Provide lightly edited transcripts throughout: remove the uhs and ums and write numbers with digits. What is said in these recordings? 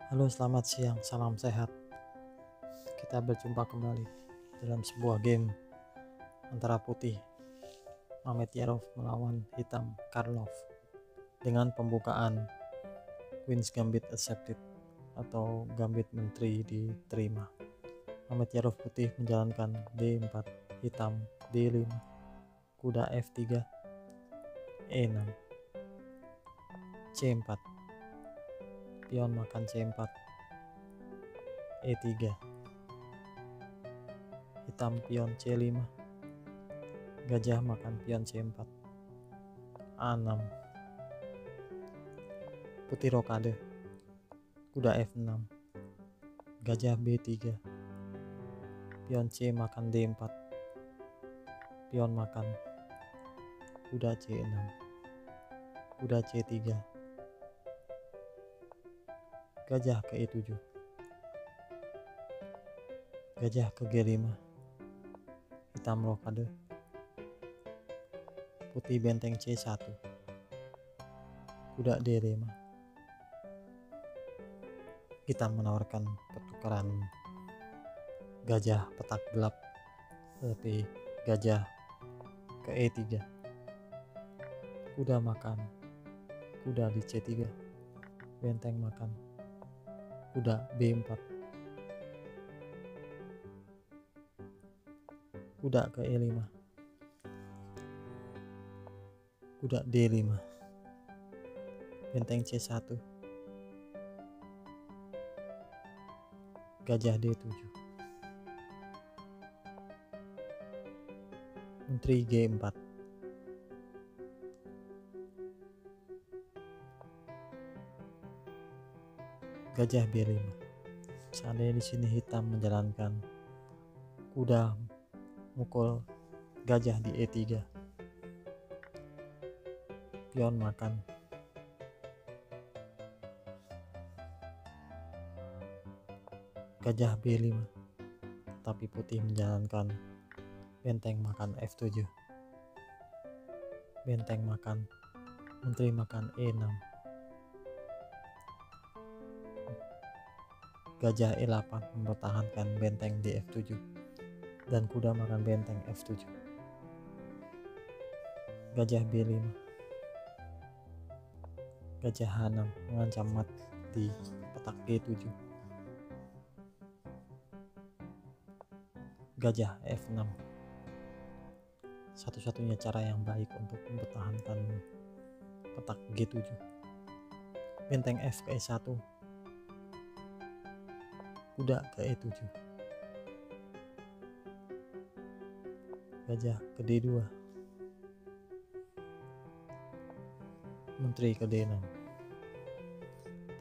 Halo, selamat siang, salam sehat. Kita berjumpa kembali dalam sebuah game antara putih Mamedyarov melawan hitam Karlov dengan pembukaan Queen's Gambit accepted atau Gambit Menteri diterima. Mamedyarov putih menjalankan D4, hitam D5, kuda F3, E6, C4, pion makan C4, E3, hitam pion C5, gajah makan pion C4, A6, putih rokade, kuda F6, gajah B3, pion C makan D4, pion makan, kuda C6, kuda C3, gajah ke E7, gajah ke G5, hitam rokade, putih benteng C1, kuda D5, hitam menawarkan pertukaran gajah petak gelap, tapi gajah ke E3, kuda makan, kuda di C3, benteng makan, kuda B4, kuda ke E5, kuda D5, benteng C1, gajah D7, menteri G4, gajah B5. Seandainya di sini hitam menjalankan kuda mukul gajah di E3, pion makan, gajah B5, tapi putih menjalankan benteng makan F7, benteng makan, menteri makan E6, gajah E8 mempertahankan benteng di F7, dan kuda makan benteng F7, gajah B5, gajah H6 mengancam mat di petak G7, gajah F6. Satu-satunya cara yang baik untuk mempertahankan petak G7, benteng F ke E1, kuda ke E7, gajah ke D2, menteri ke D6,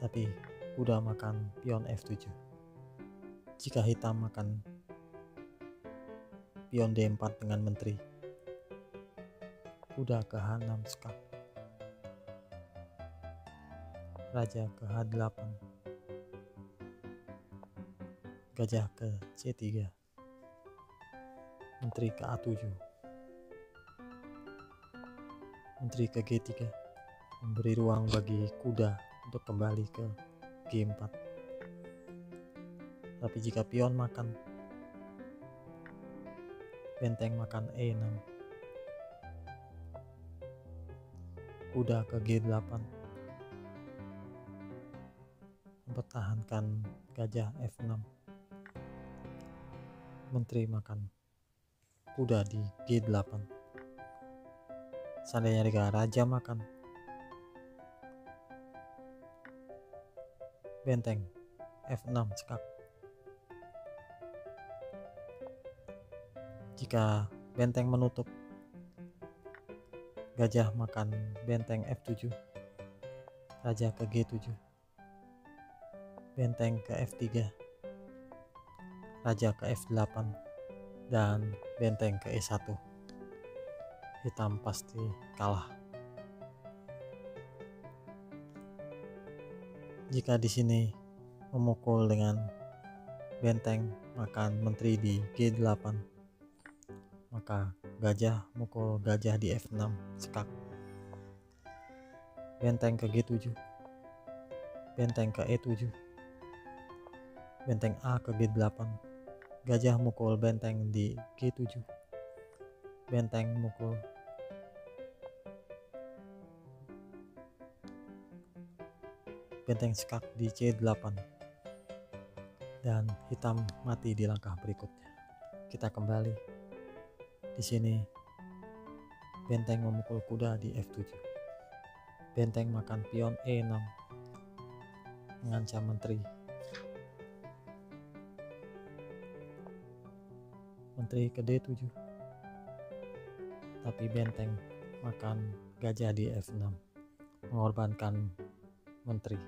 tapi kuda makan pion F7. Jika hitam makan pion D4 dengan menteri, kuda ke H6 skak, raja ke H8, gajah ke C3, menteri ke A7, menteri ke G3, memberi ruang bagi kuda untuk kembali ke G4. Tapi jika pion makan, benteng makan E6, kuda ke G8, mempertahankan gajah F6, menteri makan kuda di G8. Seandainya jika raja makan, benteng F6 skak. Jika benteng menutup, gajah makan benteng F7, raja ke G7, benteng ke F3, raja ke F8, dan benteng ke E1. Hitam pasti kalah. Jika di sini memukul dengan benteng makan menteri di G8, maka gajah mukul gajah di F6 skak, benteng ke G7, benteng ke E7, benteng A ke G8. Gajah mukul benteng di G7. Benteng mukul benteng skak di C8. Dan hitam mati di langkah berikutnya. Kita kembali. Di sini benteng memukul kuda di F7. Benteng makan pion E6, mengancam menteri. Menteri ke D7. Tapi benteng makan gajah di F6, mengorbankan menteri.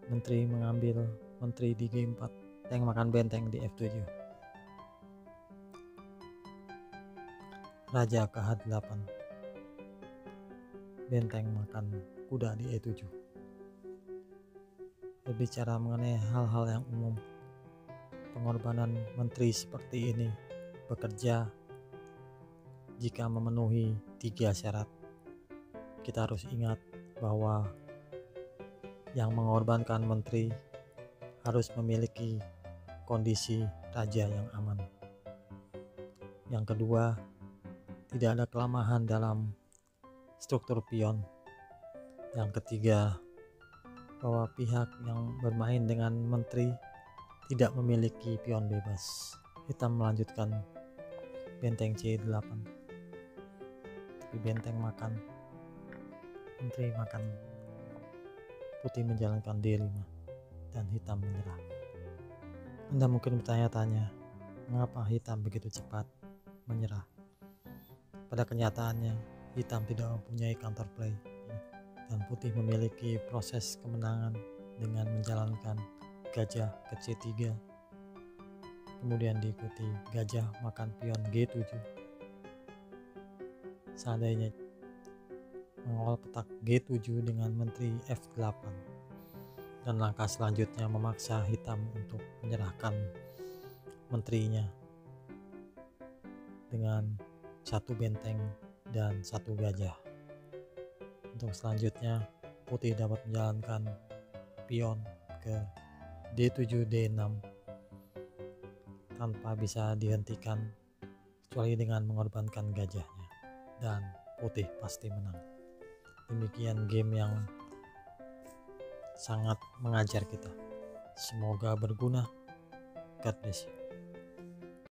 Menteri mengambil menteri di G4. Benteng makan benteng di F7. Raja ke H8. Benteng makan kuda di E7. Berbicara mengenai hal-hal yang umum, pengorbanan menteri seperti ini bekerja jika memenuhi 3 syarat. Kita harus ingat bahwa yang mengorbankan menteri harus memiliki kondisi raja yang aman. Yang kedua, tidak ada kelemahan dalam struktur pion. Yang ketiga, bahwa pihak yang bermain dengan menteri tidak memiliki pion bebas. Hitam melanjutkan benteng C8. Tapi benteng makan, menteri makan, putih menjalankan D5 dan hitam menyerah. Anda mungkin bertanya-tanya, mengapa hitam begitu cepat menyerah? Pada kenyataannya, hitam tidak mempunyai counterplay dan putih memiliki proses kemenangan dengan menjalankan gajah ke C3, kemudian diikuti gajah makan pion G7. Seandainya mengawal petak G7 dengan menteri F8, dan langkah selanjutnya memaksa hitam untuk menyerahkan menterinya dengan 1 benteng dan 1 gajah. Untuk selanjutnya putih dapat menjalankan pion ke D7 D6 tanpa bisa dihentikan kecuali dengan mengorbankan gajahnya, dan putih pasti menang. Demikian game yang sangat mengajar kita. Semoga berguna. God bless you.